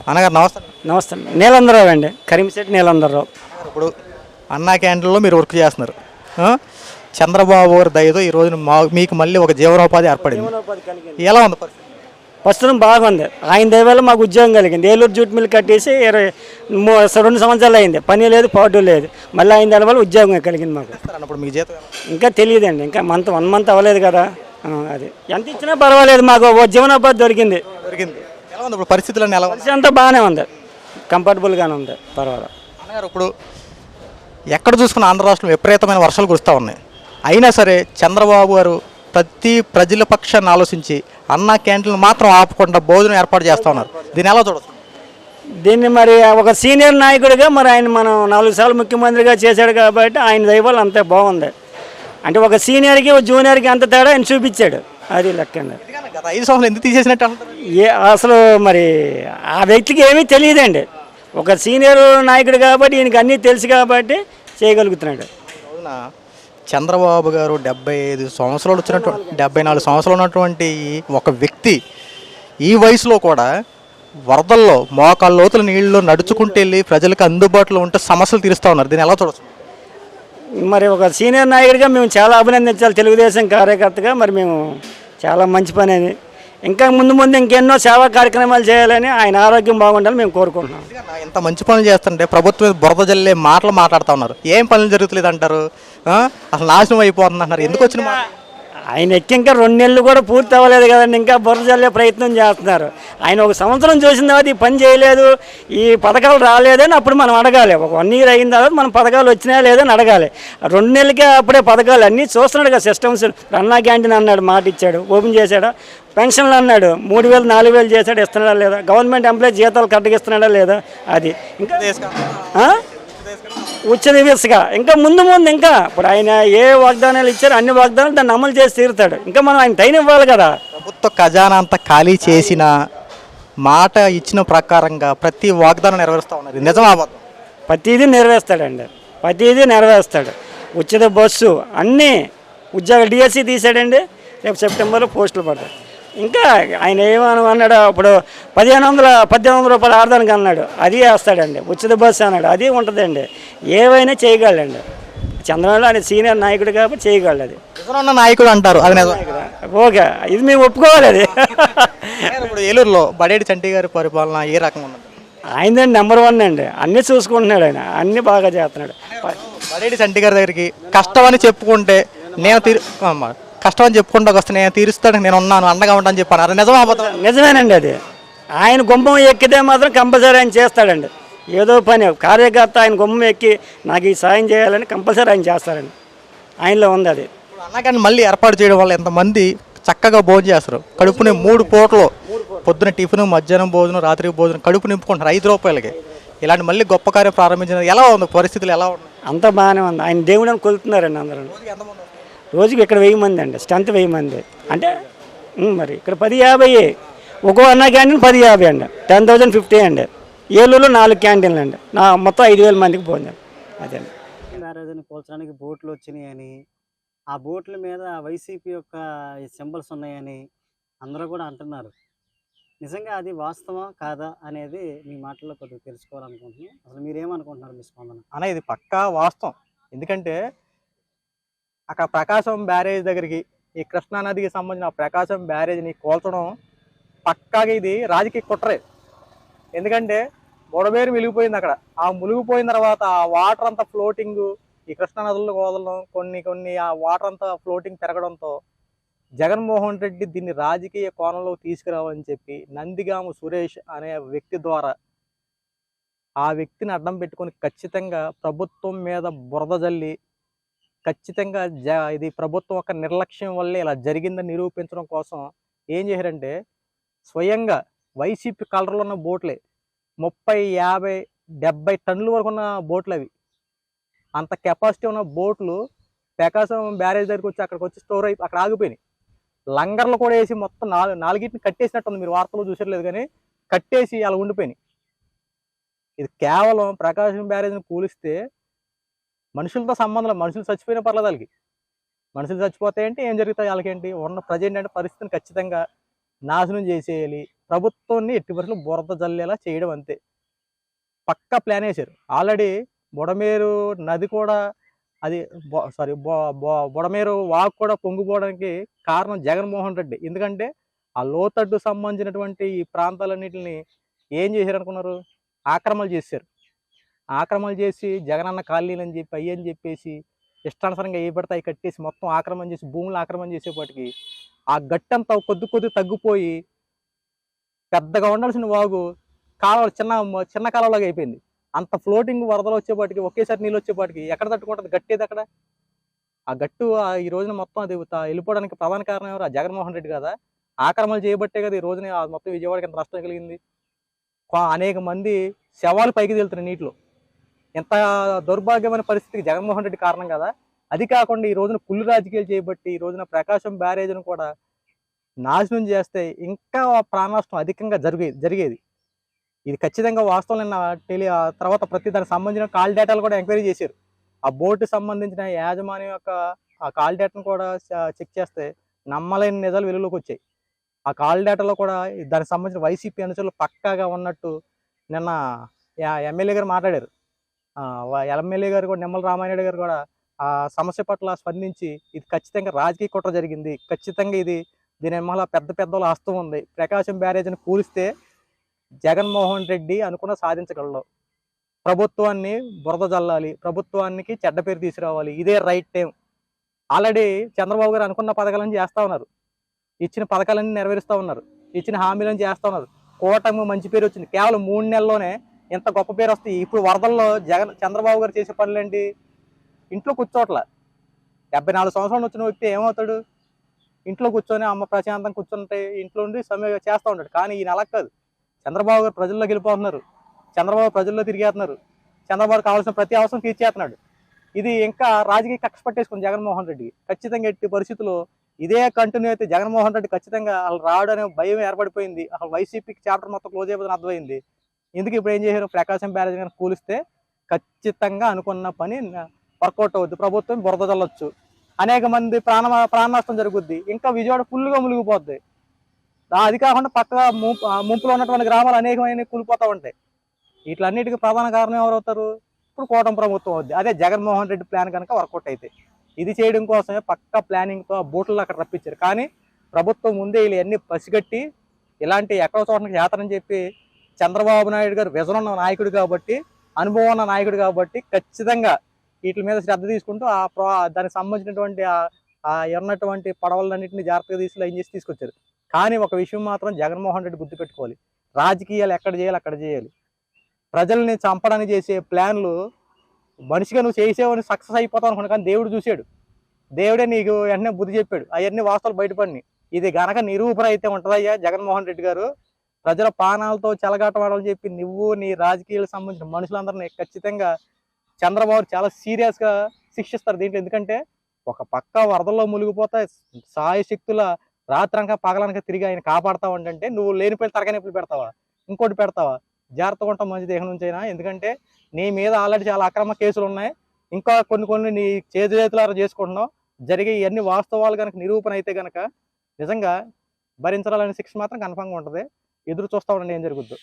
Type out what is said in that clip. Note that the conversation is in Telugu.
అన్నగారు నమస్తే. నమస్తే అండి. నీలందరరావు అండి, కరీంశెట్టి నీలందరరావు. ఇప్పుడు అన్నా క్యాంటీన్లో మీరు వర్క్ చేస్తున్నారు. ఆ? చంద్రబాబు గారి దయతో ఈ రోజున మీకు మళ్ళీ ఒక జీవనోపాధి ఏర్పడింది. ఎలా ఉంది పరిస్థితి? ప్రస్తుతం బాగుంది. ఆయన దయ వల్ల మాకు ఉద్యోగం కలిగింది. ఏలూరు జూట్ మిల్ కట్టేసి 2 సంవత్సరాలు అయింది, పని లేదు పాటు లేదు. మళ్ళీ ఆయన దాని వల్ల ఉద్యోగం కలిగింది మాకు. ఇప్పుడు మీ జీతం ఇంకా తెలియదండి, ఇంకా 1 మంత్ అవ్వలేదు కదా. అది ఎంత ఇచ్చినా పర్వాలేదు, మాకు ఓ జీవనోపాధి దొరికింది. ఎలా ఉంది ఇప్పుడు పరిస్థితులన్నీ? ఎలా ఉంది? పరిస్థితి అంతా బాగానే ఉంది, కంఫర్టబుల్గానే ఉంది, పర్వాలేదు. అన్నగారు ఇప్పుడు ఎక్కడ చూసుకున్న ఆంధ్ర రాష్ట్రంలో విపరీతమైన వర్షాలు కురుస్తూ ఉన్నాయి. అయినా సరే చంద్రబాబు గారు ప్రతి ప్రజల పక్షాన్ని ఆలోచించి అన్నా క్యాంటీన్లు మాత్రం ఆపకుండా భోజనం ఏర్పాటు చేస్తూ ఉన్నారు. దీన్ని ఎలా చూడొచ్చు? దీన్ని మరి ఒక సీనియర్ నాయకుడిగా మరి ఆయన మనం 4 సార్లు ముఖ్యమంత్రిగా చేశాడు కాబట్టి ఆయన దైవాలు అంతే బాగుంది. అంటే ఒక సీనియర్కి ఒక జూనియర్కి అంత తేడా ఆయన చూపించాడు. అది లెక్కండి. గత 5 సంవత్సరాలు ఎందుకు తీసేసినట్టు అసలు మరి ఆ వ్యక్తికి ఏమీ తెలియదండి. ఒక సీనియర్ నాయకుడు కాబట్టి ఈయనకి అన్నీ తెలుసు కాబట్టి చేయగలుగుతున్నాడు. అవునా? చంద్రబాబు గారు 75 సంవత్సరాలు వచ్చినటువంటి 74 సంవత్సరాలు ఉన్నటువంటి ఒక వ్యక్తి ఈ వయసులో కూడా వరదల్లో మోకాళ్ళ లోతుల నీళ్ళలో నడుచుకుంటూ వెళ్ళి ప్రజలకు అందుబాటులో ఉంటే సమస్యలు తీరుస్తూ ఉన్నారు. దీన్ని ఎలా చూడవచ్చు? మరి ఒక సీనియర్ నాయకుడిగా మేము చాలా అభినందించాలి. తెలుగుదేశం కార్యకర్తగా మరి మేము చాలా మంచి పని అది. ఇంకా ముందు ఇంకెన్నో సేవా కార్యక్రమాలు చేయాలని, ఆయన ఆరోగ్యం బాగుండాలని మేము కోరుకుంటున్నాం. ఇంత మంచి పనులు చేస్తుంటే ప్రభుత్వం బురద జల్లే మాటలు మాట్లాడుతూ ఉన్నారు. ఏం పనులు జరుగుతలేదు అంటారు, అసలు నాశనం అయిపోతుంది అంటున్నారు. ఎందుకు వచ్చిన ఆయన ఇంకా 2 నెలలు కూడా పూర్తి అవ్వలేదు కదండి, ఇంకా బురద జల్లే ప్రయత్నం చేస్తున్నారు. ఆయన 1 సంవత్సరం చూసిన తర్వాత ఈ పని చేయలేదు, ఈ పథకాలు రాలేదని అప్పుడు మనం అడగాలి. ఒక 1 ఇయర్ అయిన తర్వాత మనం పథకాలు వచ్చినాయా లేదని అడగాలి. 2 నెలలకే అప్పుడే పథకాలు అన్నీ చూస్తున్నాడు కదా సిస్టమ్స్. అన్నా క్యాంటీన్ అన్నాడు, మాట ఇచ్చాడు, ఓపెన్ చేశాడా? పెన్షన్లు అన్నాడు, 3000 4000 చేశాడు, ఇస్తున్నాడా లేదా? గవర్నమెంట్ ఎంప్లాయీ జీతాలు కరెక్ట్గా ఇస్తున్నాడా లేదా? అది ఇంకా ఉచిత ఇసుక ఇంకా ముందు ఇంకా ఇప్పుడు ఆయన ఏ వాగ్దానాలు ఇచ్చారో అన్ని వాగ్దానాలు దాన్ని అమలు చేసి తీరుతాడు. ఇంకా మనం ఆయన టైం ఇవ్వాలి కదా. ప్రభుత్వ ఖజానా అంతా ఖాళీ చేసిన మాట ఇచ్చిన ప్రకారంగా ప్రతి వాగ్దానం నెరవేరుస్తూ ఉన్నారు. నిజమా? ప్రతిదీ నెరవేరుస్తాడండి, ప్రతిదీ నెరవేరుస్తాడు. ఉచిత బస్సు అన్నీ, ఉద్యోగాలు డిఎస్సి తీసాడండి, రేపు సెప్టెంబర్లో పోస్టులు పడతాయి. ఇంకా ఆయన ఏమన్నాడు, అప్పుడు 1800 రూపాయలు ఆడదానికి అన్నాడు, అది వేస్తాడండి. ఉచిత బస్సు అన్నాడు, అది ఉంటుందండి. ఏవైనా చేయగలండి. చంద్రబాబు ఆయన సీనియర్ నాయకుడు కాబట్టి చేయగలడు. అది నాయకుడు అంటారు, అది ఓకే, ఇది మేము ఒప్పుకోవాలి. అది ఇప్పుడు ఏలూరులో బడేటి చంటి గారి పరిపాలన ఏ రకంగా ఉంది? ఆయనదండి నెంబర్ 1 అండి. అన్నీ చూసుకుంటున్నాడు ఆయన, అన్నీ బాగా చేస్తున్నాడు. బడేటి చంటి గారి దగ్గరికి కష్టమని చెప్పుకుంటే కష్టమని చెప్పుకుంటూ వస్తే నేను తీరుస్తాడు, నేను ఉన్నాను, అండగా ఉంటాను చెప్పాను. అది నిజమా? నిజమేనండి. అది ఆయన గుమ్మం ఎక్కితే మాత్రం కంపల్సరీ ఆయన చేస్తాడండి. ఏదో పని కార్యకర్త ఆయన గుమ్మం ఎక్కి నాకు ఈ సాయం చేయాలని కంపల్సరీ ఆయన చేస్తారండి. ఆయనలో ఉంది అది. అన్నగాని మళ్ళీ ఏర్పాటు చేయడం వల్ల ఎంతమంది చక్కగా భోజనం చేస్తారు. కడుపుని 3 పూటలు, పొద్దున టిఫిన్, మధ్యాహ్నం భోజనం, రాత్రి భోజనం కడుపు నింపుకుంటారు 5 రూపాయలకి. ఇలాంటి మళ్ళీ గొప్ప కార్యం ప్రారంభించిన ఎలా ఉంది? పరిస్థితులు ఎలా ఉన్నాయి? అంత బాగానే ఉంది. ఆయన దేవుడిని కొలుతున్నారండి అందరూ. రోజుకి ఇక్కడ 1000 మంది అండి, స్ట్రెంత్ 1000 మంది. అంటే మరి ఇక్కడ 10-50, ఒక్కో అన్నా క్యాంటీన్ 10-50 అండి, 10,050 అండి. ఏలూరులో 4 క్యాంటీన్లు అండి, మొత్తం 5000 మందికి పోయింది. అదే మ్యారేజ్ని పోల్చడానికి బోట్లు వచ్చినాయని, ఆ బోట్ల మీద వైసీపీ యొక్క సింబల్స్ ఉన్నాయని అందరూ కూడా అంటున్నారు. నిజంగా అది వాస్తవా కాదా అనేది మీ మాటల్లో కొద్దిగా తెలుసుకోవాలనుకుంటున్నాను. అసలు మీరేమనుకుంటున్నారు? మీ స్పందన అన్న ఇది పక్కా వాస్తవం. ఎందుకంటే అక్కడ ప్రకాశం బ్యారేజ్ దగ్గరికి ఈ కృష్ణానదికి సంబంధించిన ప్రకాశం బ్యారేజ్ని కోల్చడం పక్కాగా ఇది రాజకీయ కుట్రే. ఎందుకంటే బొడబేరు వెలిగిపోయింది అక్కడ. ఆ మునిగిపోయిన తర్వాత ఆ వాటర్ అంతా ఫ్లోటింగ్ ఈ కృష్ణానదుల్లో వదలడం, కొన్ని ఆ వాటర్ అంతా ఫ్లోటింగ్ పెరగడంతో జగన్మోహన్ రెడ్డి దీన్ని రాజకీయ కోణంలో తీసుకురావాలని చెప్పి నందిగామ సురేష్ అనే వ్యక్తి ద్వారా ఆ వ్యక్తిని అడ్డం పెట్టుకొని ఖచ్చితంగా ప్రభుత్వం మీద బురద జల్లి ఖచ్చితంగా ఇది ప్రభుత్వం యొక్క నిర్లక్ష్యం వల్లే ఇలా జరిగిందని నిరూపించడం కోసం ఏం చేశారంటే స్వయంగా వైసీపీ కలర్లో ఉన్న బోట్లే 30, 50, 70 టన్నుల వరకు ఉన్న బోట్లు అవి. అంత కెపాసిటీ ఉన్న బోట్లు ప్రకాశం బ్యారేజ్ దగ్గరికి వచ్చి అక్కడికి వచ్చి స్టోర్ అయి అక్కడ ఆగిపోయినాయి. లంగర్లు కూడా వేసి మొత్తం 4 కట్టేసినట్టుంది. మీరు వార్తలు చూసట్లేదు కానీ కట్టేసి అలా ఉండిపోయినాయి. ఇది కేవలం ప్రకాశం బ్యారేజ్ని కూలిస్తే మనుషులతో సంబంధం, మనుషులు చచ్చిపోయిన పర్లేదు వాళ్ళకి. మనుషులు చచ్చిపోతాయంటే ఏం జరుగుతాయి వాళ్ళకేంటి? ఉన్న ప్రజెంట్ అంటే పరిస్థితిని ఖచ్చితంగా నాశనం చేసేయాలి. ప్రభుత్వాన్ని ఎట్టి పరిస్థితుల్లో బురద జల్లేలా చేయడం అంతే. పక్కా ప్లాన్ వేశారు ఆల్రెడీ. బుడమేరు నది కూడా అది బుడమేరు వాగు కూడా పొంగిపోవడానికి కారణం జగన్మోహన్ రెడ్డి. ఎందుకంటే ఆ లోతట్టు సంబంధించినటువంటి ఈ ప్రాంతాలన్నింటిని ఏం చేశారు అనుకున్నారు? ఆక్రమణలు చేశారు. ఆక్రమణలు చేసి జగనన్న కాలనీలు అని చెప్పి అయ్యి అని చెప్పేసి ఇష్టానుసారంగా ఏ పడితే అవి కట్టేసి మొత్తం ఆక్రమణ చేసి భూములు ఆక్రమణ చేసేపటికి ఆ గట్టంతా కొద్ది తగ్గిపోయి పెద్దగా ఉండాల్సిన వాగు కాలువలు చిన్న కాలువలాగా అయిపోయింది. అంత ఫ్లోటింగ్ వరదలు వచ్చేపాటికి ఒకేసారి నీళ్ళు వచ్చేపాటికి ఎక్కడ తట్టుకుంటుంది? గట్టేది అక్కడ. ఆ గట్టు ఈ రోజున మొత్తం అది వెళ్ళిపోవడానికి ప్రధాన కారణం ఎవరు? ఆ జగన్మోహన్ రెడ్డి కదా. ఆక్రమణలు చేయబట్టే కదా ఈ రోజున మొత్తం విజయవాడకి ఎంత నష్టం కలిగింది. అనేక మంది శవాలు పైకి తేలుతున్నాయి నీటిలో. ఎంత దౌర్భాగ్యమైన పరిస్థితికి జగన్మోహన్ రెడ్డి కారణం కదా. అది కాకుండా ఈ రోజున కుళ్ళు రాజకీయాలు చేయబట్టి ఈ రోజున ప్రకాశం బ్యారేజ్ను కూడా నాశనం చేస్తే ఇంకా ప్రాణ నష్టం అధికంగా జరిగేది. ఇది ఖచ్చితంగా వాస్తవం. నిన్న తర్వాత ప్రతి దానికి సంబంధించిన కాల్ డేటాలు కూడా ఎంక్వైరీ చేశారు. ఆ బోర్డు సంబంధించిన యాజమాన్యం యొక్క ఆ కాల్ డేటాను కూడా చెక్ చేస్తే నమ్మలేని నిజాలు వెలుగులోకి వచ్చాయి. ఆ కాల్ డేటాలో కూడా దానికి సంబంధించిన వైసీపీ అనుచరులు పక్కాగా ఉన్నట్టు నిన్న ఎమ్మెల్యే గారు మాట్లాడారు. ఎమ్మెల్యే గారు కూడా నిమ్మల రామానాయుడు గారు కూడా ఆ సమస్య పట్ల స్పందించి ఇది ఖచ్చితంగా రాజకీయ కుట్ర జరిగింది, ఖచ్చితంగా దీని వల్ల పెద్దల హస్తం ఉంది, ప్రకాశం బ్యారేజ్ని కూలిస్తే జగన్మోహన్ రెడ్డి అనుకున్న సాధించగలడు, ప్రభుత్వాన్ని బురద జల్లాలి, ప్రభుత్వానికి చెడ్డ పేరు తీసుకురావాలి, ఇదే రైట్ టైం. ఆల్రెడీ చంద్రబాబు గారు అనుకున్న పథకాలను చేస్తూ ఉన్నారు, ఇచ్చిన పథకాలన్నీ నెరవేరుస్తూ ఉన్నారు, ఇచ్చిన హామీలను చేస్తూ ఉన్నారు. కూటమి మంచి పేరు వచ్చింది. కేవలం 3 నెలల్లోనే ఎంత గొప్ప పేరు వస్తాయి. ఇప్పుడు వరదల్లో చంద్రబాబు గారు చేసే పనులేంటి? ఇంట్లో కూర్చోట్ల. 74 సంవత్సరాలు వచ్చిన వ్యక్తి ఏమవుతాడు? ఇంట్లో కూర్చొని అమ్మ ప్రశాంతం కూర్చుంటే ఇంట్లో ఉండి సమయం చేస్తూ ఉంటాడు. కానీ ఈయన అలా కాదు. చంద్రబాబు గారు ప్రజల్లోకి వెళ్ళిపోతున్నారు, చంద్రబాబు ప్రజల్లో తిరిగేస్తున్నారు, చంద్రబాబు కావాల్సిన ప్రతి అవసరం తీర్చేస్తున్నాడు. ఇది ఇంకా రాజకీయ కక్ష పట్టేసుకుని జగన్మోహన్ రెడ్డికి ఖచ్చితంగా ఎట్టి పరిస్థితుల్లో ఇదే కంటిన్యూ అయితే జగన్మోహన్ రెడ్డి ఖచ్చితంగా అసలు రావడం అనే భయం ఏర్పడిపోయింది. అసలు వైసీపీకి చాప్టర్ మొత్తం క్లోజ్ అయిపోతుందని అర్థమైంది. ఎందుకు ఇప్పుడు ఏం చేశారు? ప్రకాశం బ్యారేజ్ కనుక కూలిస్తే ఖచ్చితంగా అనుకున్న పని వర్కౌట్ అవుద్ది, ప్రభుత్వం బురద జల్లొచ్చు, అనేక మంది ప్రాణ నష్టం జరుగుద్ది, ఇంకా విజయవాడ ఫుల్గా మునిగిపోద్ది. అది కాకుండా పక్కగా ముంపులో ఉన్నటువంటి గ్రామాలు అనేకమైన కూలిపోతూ ఉంటాయి. వీటిలన్నిటికీ ప్రధాన కారణం ఎవరవుతారు? ఇప్పుడు కూటమి ప్రభుత్వం అవుద్ది. అదే జగన్మోహన్ రెడ్డి ప్లాన్ కనుక వర్కౌట్ అయితే. ఇది చేయడం కోసమే పక్క ప్లానింగ్తో బోట్లలో అక్కడ రప్పించారు. కానీ ప్రభుత్వం ముందే ఇవన్నీ పసిగట్టి ఇలాంటి ఎక్కడో చోటకి చేతనని చెప్పి చంద్రబాబు నాయుడు గారు విజన్ ఉన్న నాయకుడు కాబట్టి, అనుభవం ఉన్న నాయకుడు కాబట్టి ఖచ్చితంగా వీటి మీద శ్రద్ధ తీసుకుంటూ దానికి సంబంధించినటువంటి ఉన్నటువంటి పడవలన్నింటినీ జాగ్రత్తగా లైన్ చేసి తీసుకొచ్చారు. కానీ ఒక విషయం మాత్రం జగన్మోహన్ రెడ్డి గుర్తుపెట్టుకోవాలి, రాజకీయాలు ఎక్కడ చేయాలి అక్కడ చేయాలి. ప్రజల్ని చంపడానికి చేసే ప్లాన్లు మనిషిగా నువ్వు చేసేవని సక్సెస్ అయిపోతావు అనుకున్నా, కానీ దేవుడు చూశాడు, దేవుడే నీకు వెంటనే బుద్ధి చెప్పాడు, అవన్నీ వాస్తవాలు బయటపడినాయి. ఇది గనక నిరూపణ అయితే ఉంటుందయ్యా జగన్మోహన్ రెడ్డి గారు. ప్రజల ప్రాణాలతో చెలగాటవాడాలని చెప్పి నువ్వు నీ రాజకీయాలకు సంబంధించిన మనుషులందరినీ ఖచ్చితంగా చంద్రబాబు చాలా సీరియస్గా శిక్షిస్తారు దీంట్లో. ఎందుకంటే ఒక పక్క వరదల్లో మునిగిపోతా సాయశక్తుల రాత్రంక పగలనక తిరిగి ఆయన కాపాడుతా ఉంటే నువ్వు లేనిపోయి తరగనొప్పులు పెడతావా, ఇంకోటి పెడతావా? జాగ్రత్తగా ఉంటాం మంచి దేహం నుంచి అయినా. ఎందుకంటే నీ మీద ఆల్రెడీ చాలా అక్రమ కేసులు ఉన్నాయి, ఇంకా కొన్ని నీ చేతులారా చేసుకుంటున్నావు. జరిగే ఇవన్నీ వాస్తవాలు కనుక నిరూపణ అయితే కనుక నిజంగా భరించాలనే శిక్ష మాత్రం కన్ఫామ్గా ఉంటుంది. ఎదురు చూస్తూ ఉండండి ఏం జరుగుద్దు.